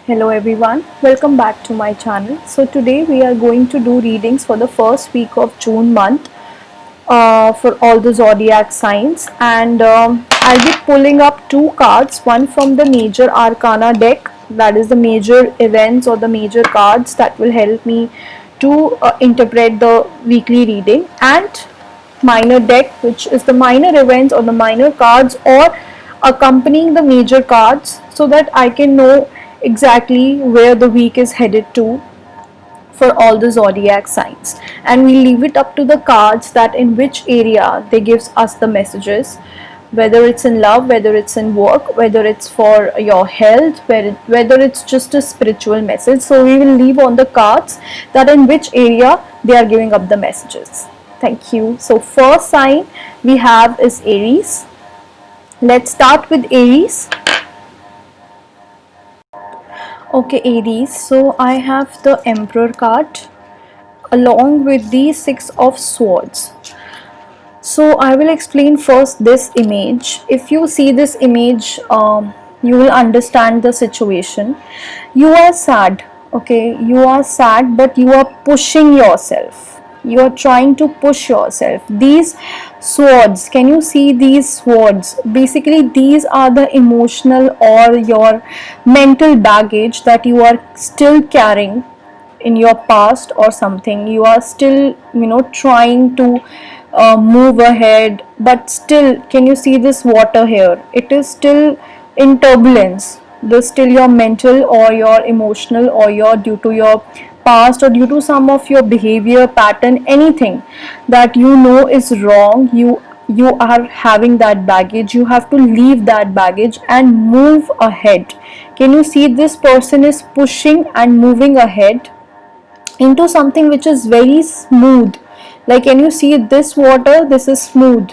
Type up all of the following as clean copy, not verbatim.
Hello everyone, welcome back to my channel. So today we are going to do readings for the first week of June month for all the zodiac signs, and I'll be pulling up two cards, one from the major arcana deck, that is the major events or the major cards that will help me to interpret the weekly reading, and minor deck, which is the minor events or the minor cards or accompanying the major cards, so that I can know exactly where the week is headed to for all the zodiac signs. And we leave it up to the cards that in which area they gives us the messages, whether it's in love, whether it's in work, whether it's for your health, whether it's just a spiritual message. So we will leave on the cards that in which area they are giving up the messages. Thank you. So first sign we have is Aries. Let's start with Aries. Okay, Aries, so I have the Emperor card along with the Six of Swords. So I will explain first this image. If you see this image, you will understand the situation. You are sad, okay? You are sad, but you are pushing yourself. You are trying to push yourself. These swords, can you see these swords? Basically, these are the emotional or your mental baggage that you are still carrying in your past or something. You are still trying to move ahead, but still, can you see this water here? It is still in turbulence. This still your mental or your emotional or your due to your past or due to some of your behavior pattern, anything that you know is wrong. You are having that baggage. You have to leave that baggage and move ahead. Can you see this person is pushing and moving ahead into something which is very smooth? Like, can you see this water? This is smooth.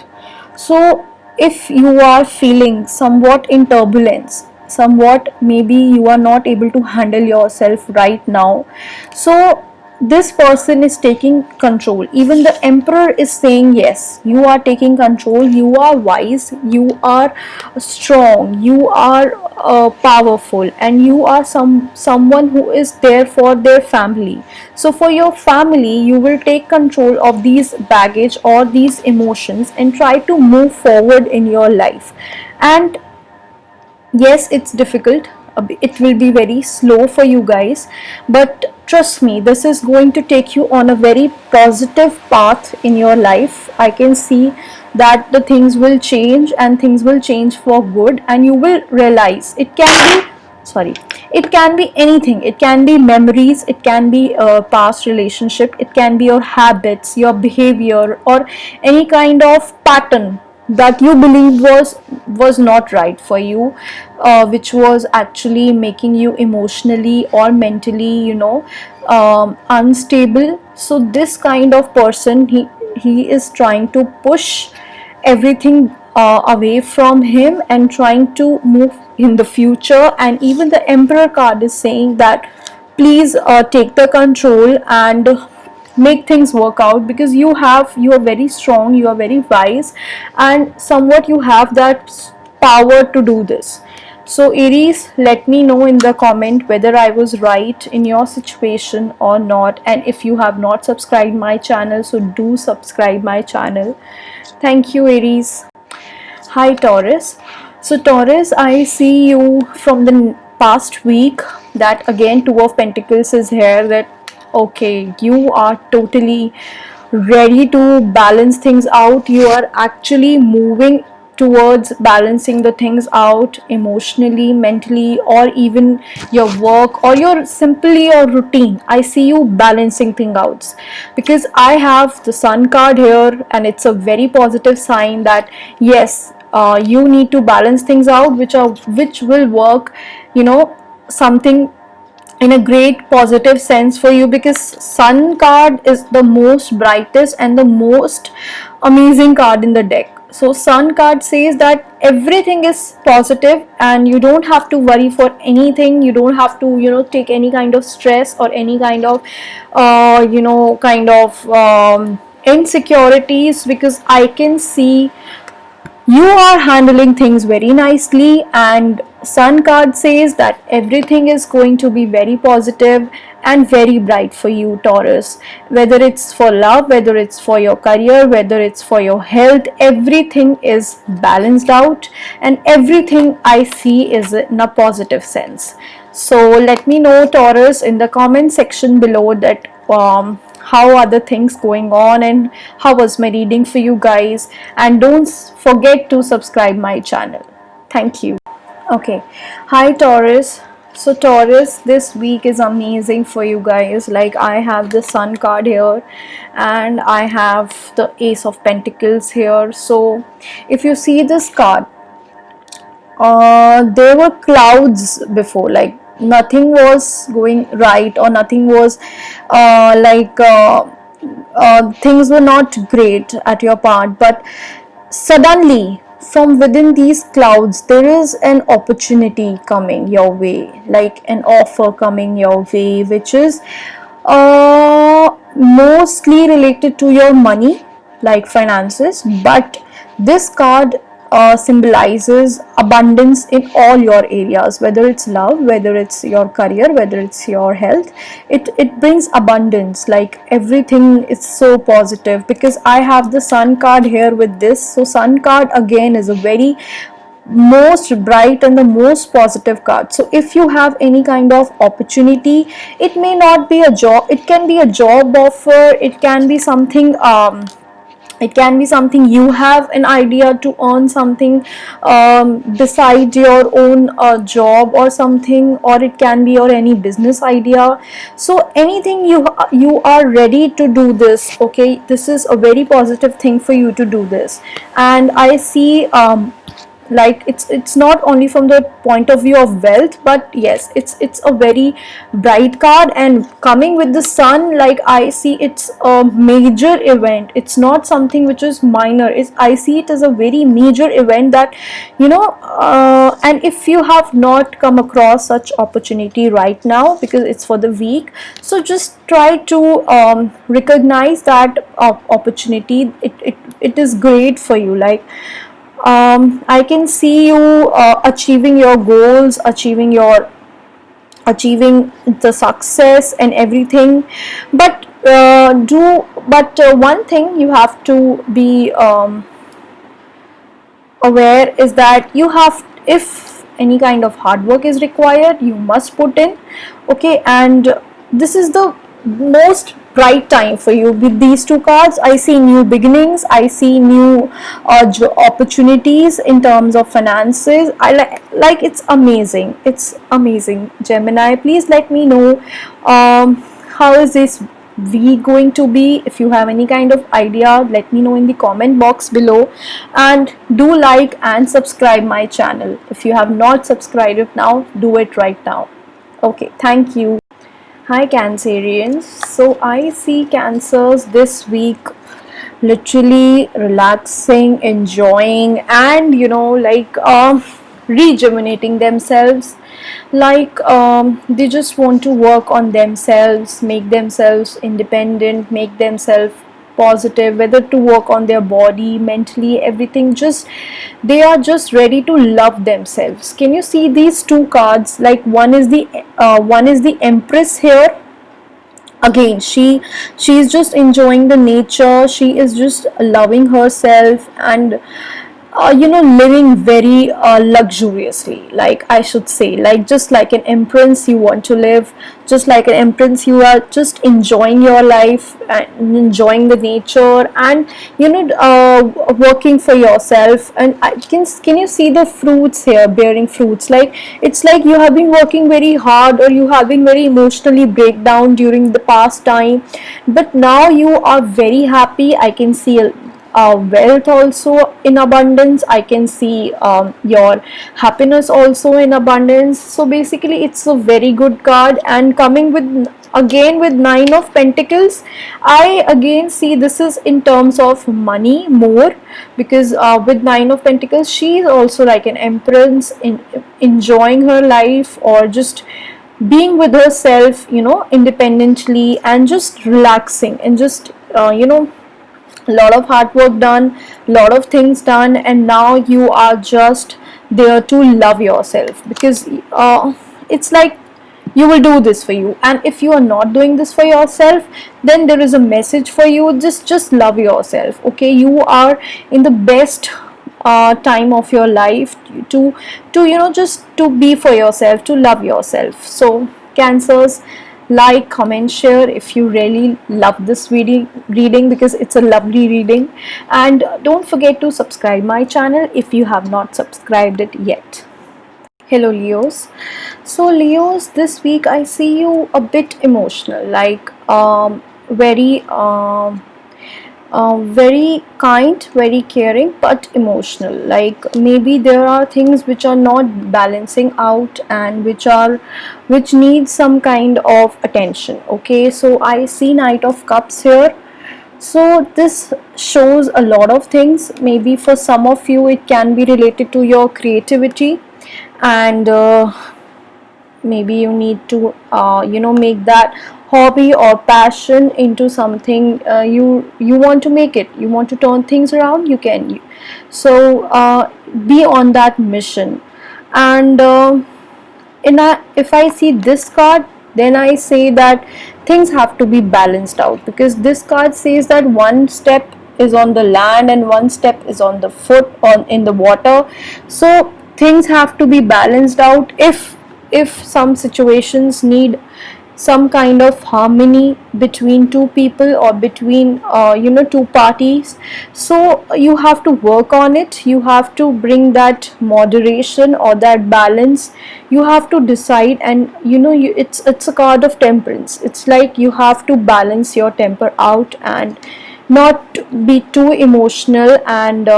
So if you are feeling somewhat in turbulence, somewhat maybe you are not able to handle yourself right now, so this person is taking control. Even the Emperor is saying, yes, you are taking control, you are wise, you are strong, you are powerful, and you are someone who is there for their family. So for your family, you will take control of these baggage or these emotions and try to move forward in your life. And yes, it's difficult, it will be very slow for you guys, but trust me, this is going to take you on a very positive path in your life. I can see that the things will change and things will change for good, and you will realize it can be, sorry, it can be anything. It can be memories, it can be a past relationship, it can be your habits, your behavior, or any kind of pattern that you believed was not right for you, which was actually making you emotionally or mentally unstable. So this kind of person, he is trying to push everything away from him and trying to move in the future. And even the Emperor card is saying that please take the control and make things work out, because you are very strong, you are very wise, and somewhat you have that power to do this. So Aries, let me know in the comment whether I was right in your situation or not. And if you have not subscribed my channel, so do subscribe my channel. Thank you, Aries. Hi, Taurus. So Taurus, I see you from the past week that again Two of Pentacles is here, that okay, you are totally ready to balance things out. You are actually moving towards balancing the things out emotionally, mentally, or even your work or your simply your routine. I see you balancing things out, because I have the Sun card here, and it's a very positive sign that yes, you need to balance things out, which will work, something in a great positive sense for you, because Sun card is the most brightest and the most amazing card in the deck. So Sun card says that everything is positive and you don't have to worry for anything. You don't have to take any kind of stress or any kind of insecurities, because I can see You are handling things very nicely, and Sun card says that everything is going to be very positive and very bright for you, Taurus. Whether it's for love, whether it's for your career, whether it's for your health, everything is balanced out, and everything I see is in a positive sense. So let me know, Taurus, in the comment section below that how are the things going on and how was my reading for you guys, and don't forget to subscribe my channel. Thank you. Okay, hi Taurus. So Taurus, this week is amazing for you guys. Like, I have the Sun card here and I have the Ace of Pentacles here. So if you see this card, there were clouds before, like nothing was going right, or nothing was things were not great at your part, but suddenly from within these clouds there is an opportunity coming your way, like an offer coming your way, which is mostly related to your money, like finances. But this card symbolizes abundance in all your areas, whether it's love, whether it's your career, whether it's your health. It brings abundance, like everything is so positive, because I have the Sun card here with this. So Sun card again is a very most bright and the most positive card. So if you have any kind of opportunity, it may not be a job, it can be a job offer, it can be something you have an idea to earn something beside your own job or something, or it can be your any business idea. So anything you are ready to do this. Okay, this is a very positive thing for you to do this. And I see like it's not only from the point of view of wealth, but yes, it's a very bright card, and coming with the Sun, like I see it's a major event. It's not something which is minor. I see it as a very major event that and if you have not come across such opportunity right now, because it's for the week, so just try to recognize that opportunity. It is great for you. Like, I can see you achieving your goals, achieving the success and everything. But one thing you have to be aware is that you have, if any kind of hard work is required, you must put in. Okay, and this is the most bright time for you. With these two cards, I see new beginnings, I see new opportunities in terms of finances. I like it's amazing, it's amazing. Gemini, please let me know how is this week going to be. If you have any kind of idea, let me know in the comment box below, and do like and subscribe my channel. If you have not subscribed now, do it right now. Okay, thank you. Hi Cancerians. So I see Cancers this week literally relaxing, enjoying, and rejuvenating themselves. Like they just want to work on themselves, make themselves independent, make themselves positive, whether to work on their body, mentally, everything. Just they are just ready to love themselves. Can you see these two cards? Like, one is the Empress here. Again, she is just enjoying the nature, she is just loving herself, and living very luxuriously, like I should say, like just like an empress you want to live. Just like an empress, you are just enjoying your life and enjoying the nature, and working for yourself. And can you see the fruits here, bearing fruits? Like, it's like you have been working very hard, or you have been very emotionally breakdown during the past time, but now you are very happy. I can see wealth also in abundance. I can see your happiness also in abundance. So basically, it's a very good card. And coming with again with Nine of Pentacles, I again see this is in terms of money more, because with Nine of Pentacles, she is also like an empress, in enjoying her life, or just being with herself, independently, and just relaxing, and just lot of hard work done, lot of things done, and now you are just there to love yourself, because it's like you will do this for you. And if you are not doing this for yourself, then there is a message for you. Just love yourself, okay? You are in the best time of your life to just to be for yourself, to love yourself. So Cancers, like, comment, share if you really love this reading, because it's a lovely reading. And don't forget to subscribe my channel if you have not subscribed it yet. Hello Leos. So Leos, this week I see you a bit emotional, like very very kind, very caring, but emotional. Like maybe there are things which are not balancing out, and which need some kind of attention. Okay, so I see Knight of Cups here. So this shows a lot of things. Maybe for some of you it can be related to your creativity, and maybe you need to make that hobby or passion into something. You want to make it, you want to turn things around, you can. So be on that mission. And if I see this card, then I say that things have to be balanced out, because this card says that one step is on the land and one step is on the foot, on in the water. So things have to be balanced out. If some situations need some kind of harmony between two people, or between two parties, so you have to work on it. You have to bring that moderation or that balance. You have to decide, and it's a card of temperance. It's like you have to balance your temper out and not be too emotional. And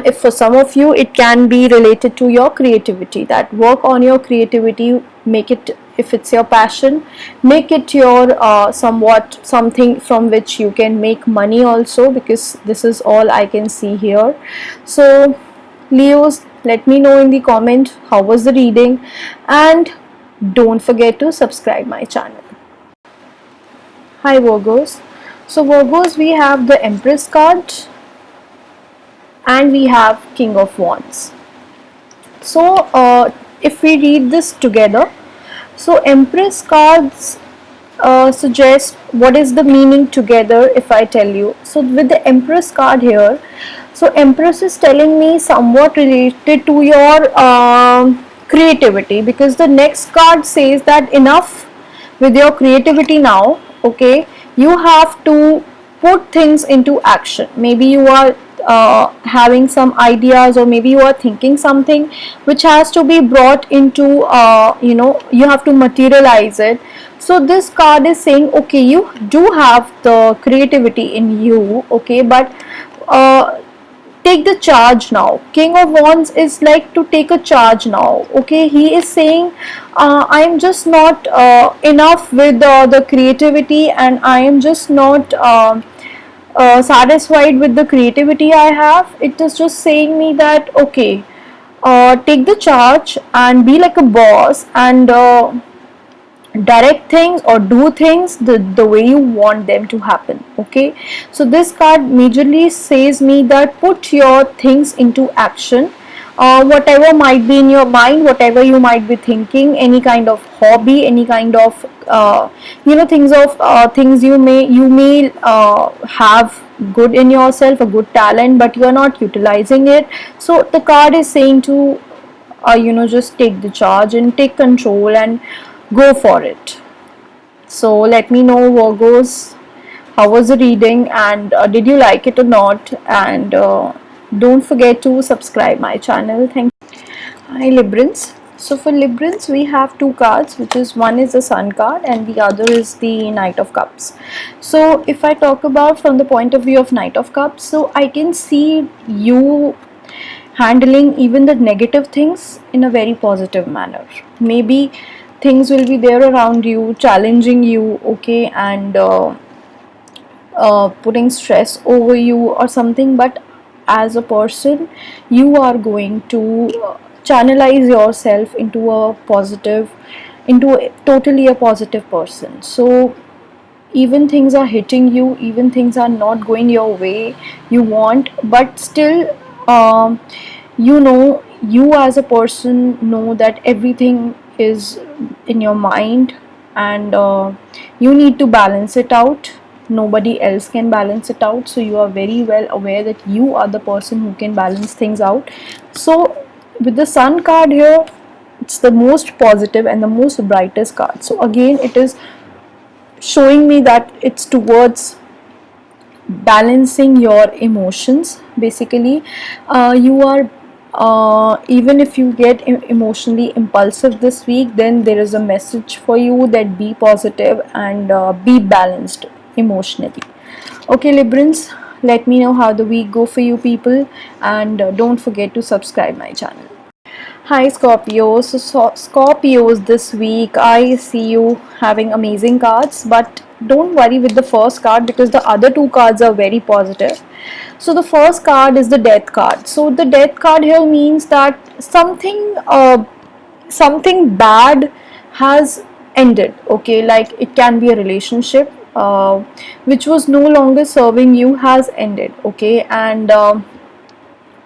if for some of you it can be related to your creativity, that work on your creativity, make it, if it's your passion, make it your somewhat something from which you can make money also, because this is all I can see here. So Leos, let me know in the comment how was the reading, and don't forget to subscribe my channel. Hi Virgos. So Virgos, we have the Empress card and we have King of Wands. So if we read this together, so Empress cards suggest what is the meaning together. If I tell you, so with the Empress card here, so Empress is telling me somewhat related to your creativity, because the next card says that enough with your creativity now. Okay, you have to put things into action. Maybe you are having some ideas, or maybe you are thinking something which has to be brought into you have to materialize it. So this card is saying, okay, you do have the creativity in you, okay, but take the charge now. King of Wands is like to take a charge now. Okay, he is saying I am just not enough with the creativity, and I am just not satisfied with the creativity I have. It is just saying me that, okay, take the charge and be like a boss, and direct things or do things the way you want them to happen. Okay, so this card majorly says me that put your things into action. Whatever might be in your mind, whatever you might be thinking, any kind of hobby, any kind of things you may have good in yourself, a good talent, but you are not utilizing it. So the card is saying to just take the charge and take control and go for it. So let me know, Virgos, how was the reading, and did you like it or not, and don't forget to subscribe my channel. Thank you. Hi Librans. So for Librans, we have two cards, which is one is the Sun card and the other is the Knight of Cups. So if I talk about from the point of view of Knight of Cups, so I can see you handling even the negative things in a very positive manner. Maybe things will be there around you, challenging you, okay, and putting stress over you or something, but as a person you are going to channelize yourself into a positive, into totally a positive person. So even things are hitting you, even things are not going your way you want, but still, you know, you as a person know that everything is in your mind, and you need to balance it out. Nobody else can balance it out, so you are very well aware that you are the person who can balance things out. So with the Sun card here, it's the most positive and the most brightest card. So again, it is showing me that it's towards balancing your emotions. Basically, you are, even if you get emotionally impulsive this week, then there is a message for you that be positive and be balanced emotionally. Okay, Librans, let me know how the week go for you people, and don't forget to subscribe my channel. Hi Scorpios. So Scorpios, this week I see you having amazing cards, but don't worry with the first card because the other two cards are very positive. So the first card is the Death card. So the Death card here means that something bad has ended. Okay, like it can be a relationship which was no longer serving you has ended. Okay,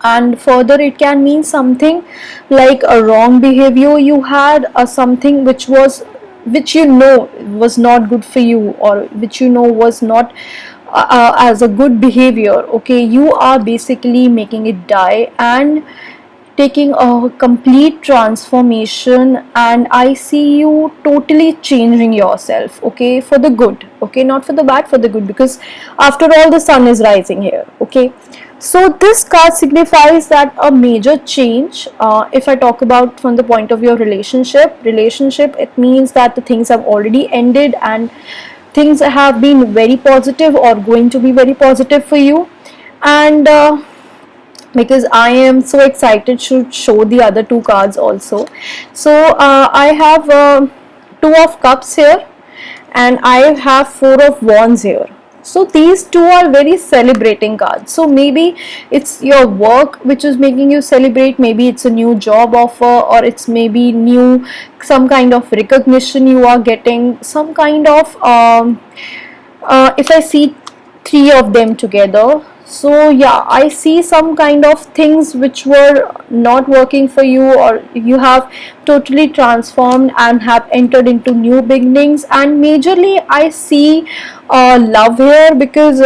and further it can mean something like a wrong behavior you had, or something which you know was not good for you, or which you know was not as a good behavior. Okay, you are basically making it die and taking a complete transformation, and I see you totally changing yourself, okay, for the good. Okay, not for the bad, for the good, because after all the sun is rising here. Okay, so this card signifies that a major change, if I talk about from the point of view of relationship, it means that the things have already ended and things have been very positive or going to be very positive for you. And because I am so excited to show the other two cards also. So I have two of cups here, and I have four of wands here. So these two are very celebrating cards. So maybe it's your work which is making you celebrate, maybe it's a new job offer, or it's maybe new, some kind of recognition you are getting, some kind of if I see three of them together, so yeah, I see some kind of things which were not working for you, or you have totally transformed and have entered into new beginnings. And majorly I see love here, because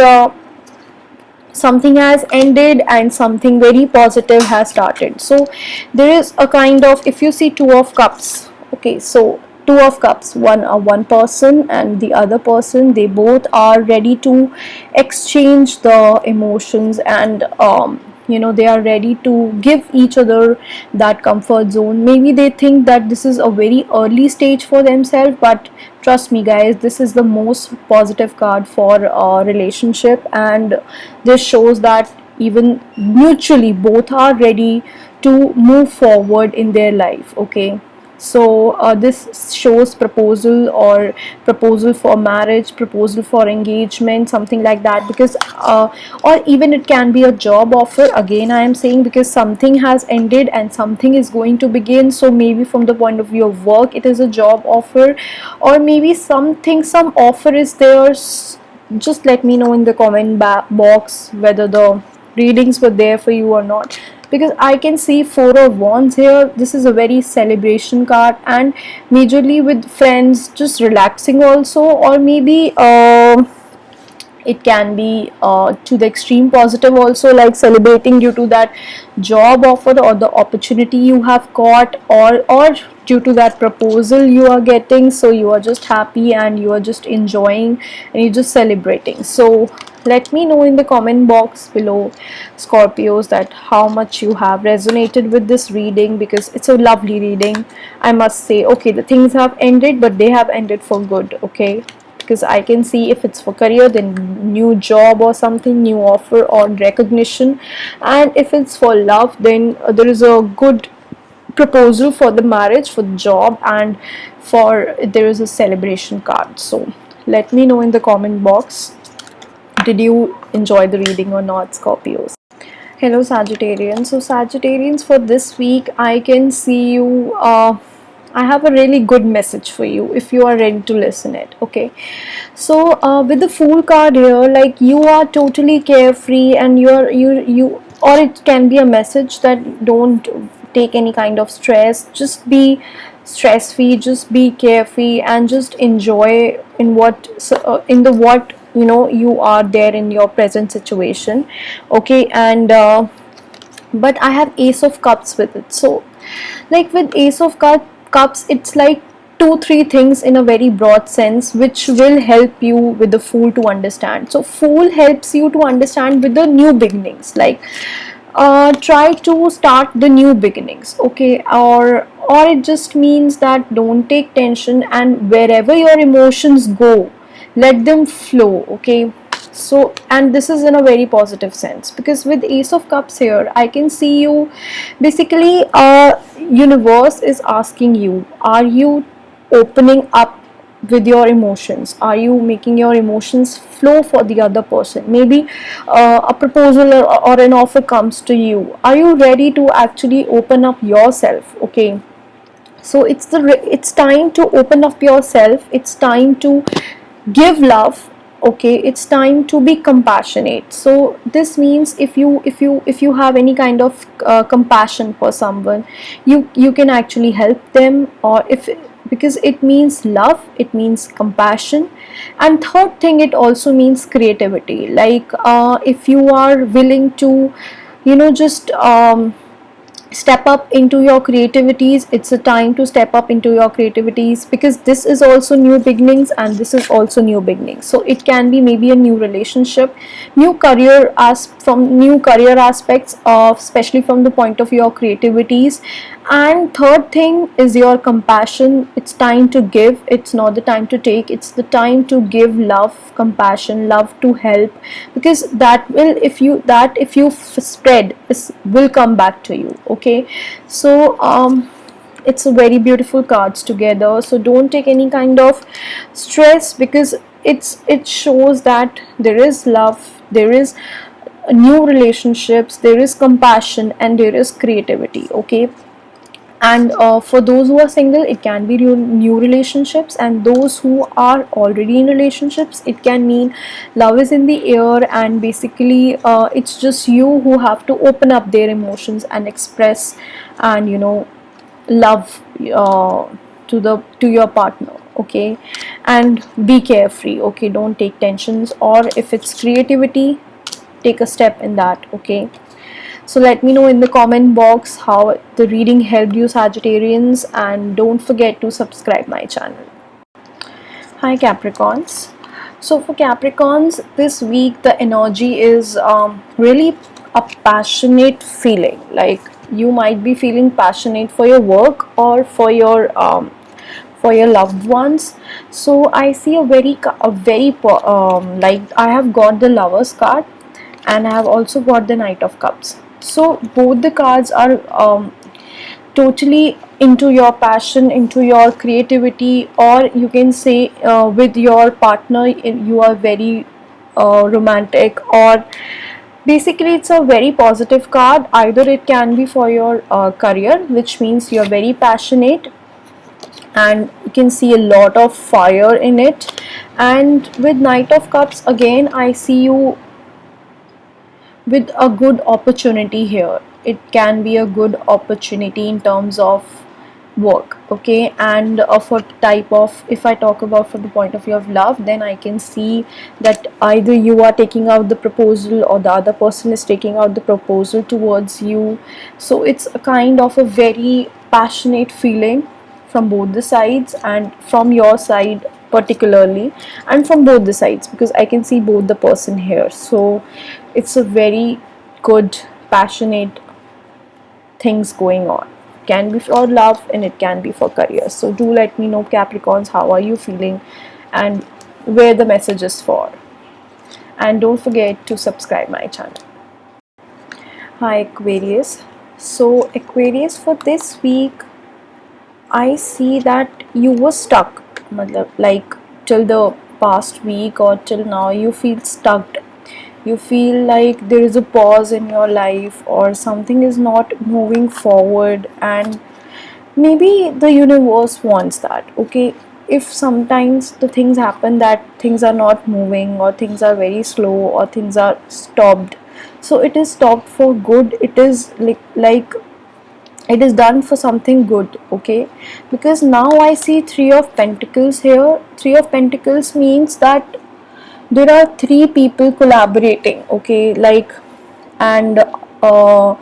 something has ended and something very positive has started. So there is a kind of, if you see two of cups, okay, so two of cups, one person and the other person, they both are ready to exchange the emotions, and they are ready to give each other that comfort zone. Maybe they think that this is a very early stage for themselves, but trust me guys, this is the most positive card for a relationship, and this shows that even mutually both are ready to move forward in their life. Okay, so this shows proposal, or proposal for marriage, proposal for engagement, something like that, because or even it can be a job offer. Again I am saying, because something has ended and something is going to begin. So maybe from the point of view of work it is a job offer, or maybe some offer is there. Just let me know in the comment box whether the readings were there for you or not, because I can see four of wands here. This is a very celebration card, and majorly with friends, just relaxing also, or maybe it can be to the extreme positive also, like celebrating due to that job offer or the opportunity you have got, or due to that proposal you are getting. So you are just happy and you are just enjoying and you're just celebrating. So let me know in the comment box below, Scorpios, that how much you have resonated with this reading, because it's a lovely reading, I must say. Okay, the things have ended, but they have ended for good. Okay, because I can see, if it's for career, then new job or something, new offer or recognition, and if it's for love, then there is a good proposal for the marriage, for the job, and for there is a celebration card. So let me know in the comment box, did you enjoy the reading or not, Scorpios? Hello Sagittarians. So Sagittarians, for this week I can see you I have a really good message for you if you are ready to listen it. Okay, so with the Fool card here, like you are totally carefree, and you or it can be a message that don't take any kind of stress. Just be stress free, just be carefree, and just enjoy in what in the what you are there in your present situation. Okay, and but I have Ace of Cups with it. So like with Ace of Cups, it's like two three things in a very broad sense which will help you with the Fool to understand. So Fool helps you to understand with the new beginnings, like try to start the new beginnings. Okay, or it just means that don't take tension, and wherever your emotions go, let them flow. Okay, so, and this is in a very positive sense, because with Ace of Cups here, I can see you basically, universe is asking you, are you opening up with your emotions? Are you making your emotions flow for the other person? Maybe a proposal or an offer comes to you. Are you ready to actually open up yourself? Okay, so it's time to open up yourself. It's time to give love. Okay, it's time to be compassionate. So this means if you have any kind of compassion for someone, you can actually help them, or if, because it means love, it means compassion. And third thing, it also means creativity. Like if you are willing to just step up into your creativities, it's a time to step up into your creativities, because this is also new beginnings, and this is also new beginnings. So it can be maybe a new relationship, new career, as from new career aspects of, especially from the point of your creativities. And third thing is your compassion. It's time to give, it's not the time to take, it's the time to give love, compassion, love to help, because that will, if you spread, this will come back to you. Okay, so it's a very beautiful cards together. So don't take any kind of stress, because it shows that there is love, there is new relationships, there is compassion, and there is creativity. Okay, and for those who are single, it can be new relationships, and those who are already in relationships, it can mean love is in the air, and basically it's just you who have to open up their emotions and express, and love to your partner. Okay, and be carefree. Okay, don't take tensions, or if it's creativity, take a step in that. Okay, so let me know in the comment box how the reading helped you, Sagittarians, and don't forget to subscribe my channel. Hi Capricorns. So for Capricorns, this week the energy is really a passionate feeling. Like you might be feeling passionate for your work, or for your loved ones. So I see like I have got the Lovers card, and I have also got the Knight of Cups. So both the cards are totally into your passion, into your creativity, or you can say with your partner you are very romantic, or basically it's a very positive card. Either it can be for your career, which means you're very passionate, and you can see a lot of fire in it. And with Knight of Cups, again I see you with a good opportunity here. It can be a good opportunity in terms of work. Okay, and of a type of, if I talk about from the point of view of love, then I can see that either you are taking out the proposal, or the other person is taking out the proposal towards you. So it's a kind of a very passionate feeling from both the sides, and from your side particularly, and from both the sides, because I can see both the person here. So it's a very good passionate things going on. Can be for love, and it can be for career. So do let me know, Capricorns, how are you feeling, and where the message is for. And don't forget to subscribe my channel. Hi Aquarius. So Aquarius, for this week I see that you were stuck, like till the past week or till now you feel stuck. You feel like there is a pause in your life, or something is not moving forward, and maybe the universe wants that. Okay, if sometimes the things happen that things are not moving, or things are very slow, or things are stopped, so it is stopped for good. It is like it is done for something good. Okay, because now I see three of pentacles here. Three of pentacles means that there are three people collaborating. Okay, and uh,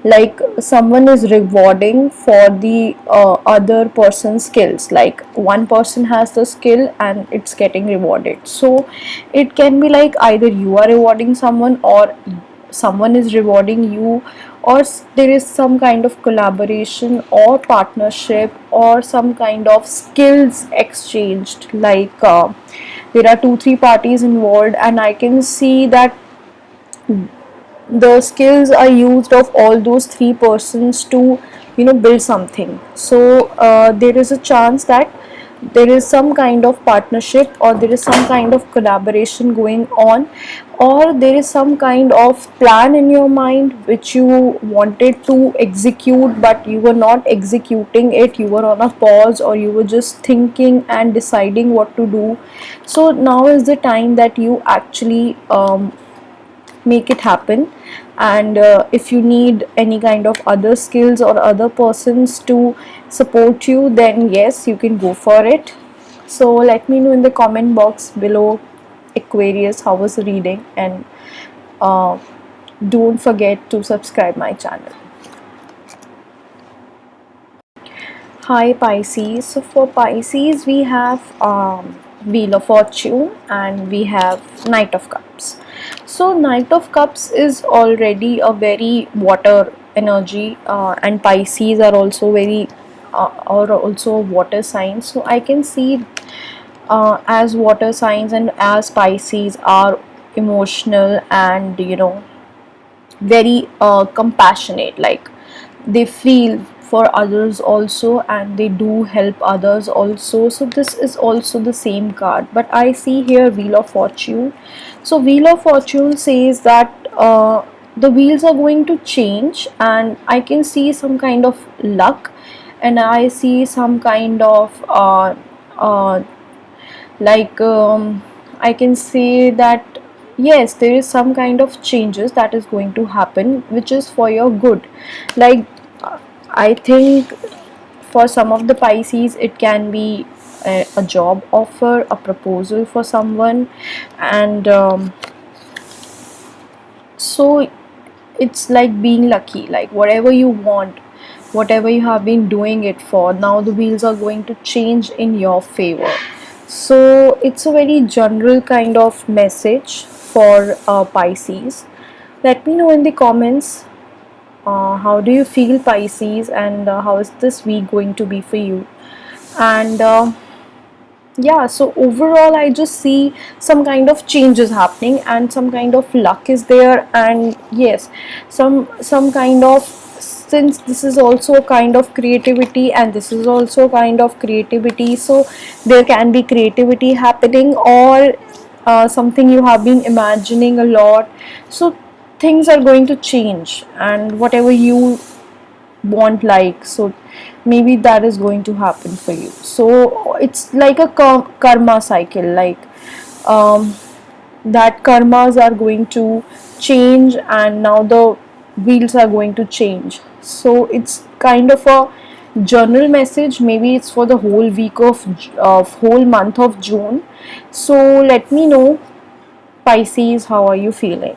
like someone is rewarding for the other person's skills. Like one person has the skill and it's getting rewarded. So it can be like either you are rewarding someone, or someone is rewarding you, or there is some kind of collaboration or partnership, or some kind of skills exchanged. Like there are two three parties involved, and I can see that the skills are used of all those three persons to build something. So there is a chance that there is some kind of partnership, or there is some kind of collaboration going on, or there is some kind of plan in your mind which you wanted to execute, but you were not executing it. You were on a pause, or you were just thinking and deciding what to do. So now is the time that you actually make it happen. And if you need any kind of other skills or other persons to support you, then yes, you can go for it. So let me know in the comment box below, Aquarius, how was the reading, and uh, don't forget to subscribe my channel. Hi Pisces. So for Pisces we have Wheel of Fortune, and we have Knight of Cups. So Knight of Cups is already a very water energy, and Pisces are also very or also water signs. So I can see as water signs and as Pisces are emotional and very compassionate. Like they feel for others also, and they do help others also. So this is also the same card, but I see here Wheel of Fortune. So Wheel of Fortune says that the wheels are going to change, and I can see some kind of luck, and I see some kind of uh, like I can say that yes, there is some kind of changes that is going to happen, which is for your good. Like I think for some of the Pisces it can be a job offer, a proposal for someone, and so it's like being lucky. Like whatever you want, whatever you have been doing it for, now the wheels are going to change in your favor. So it's a very general kind of message for Pisces. Let me know in the comments, how do you feel Pisces, and how is this week going to be for you. And yeah, so overall I just see some kind of changes happening, and some kind of luck is there. And yes, some kind of, since this is also a kind of creativity, and this is also a kind of creativity, so there can be creativity happening, or something you have been imagining a lot. So things are going to change, and whatever you want, like, so maybe that is going to happen for you. So it's like a karma cycle. Like um, that karmas are going to change, and now the wheels are going to change. So it's kind of a general message. Maybe it's for the whole week of whole month of June. So let me know, Pisces, how are you feeling?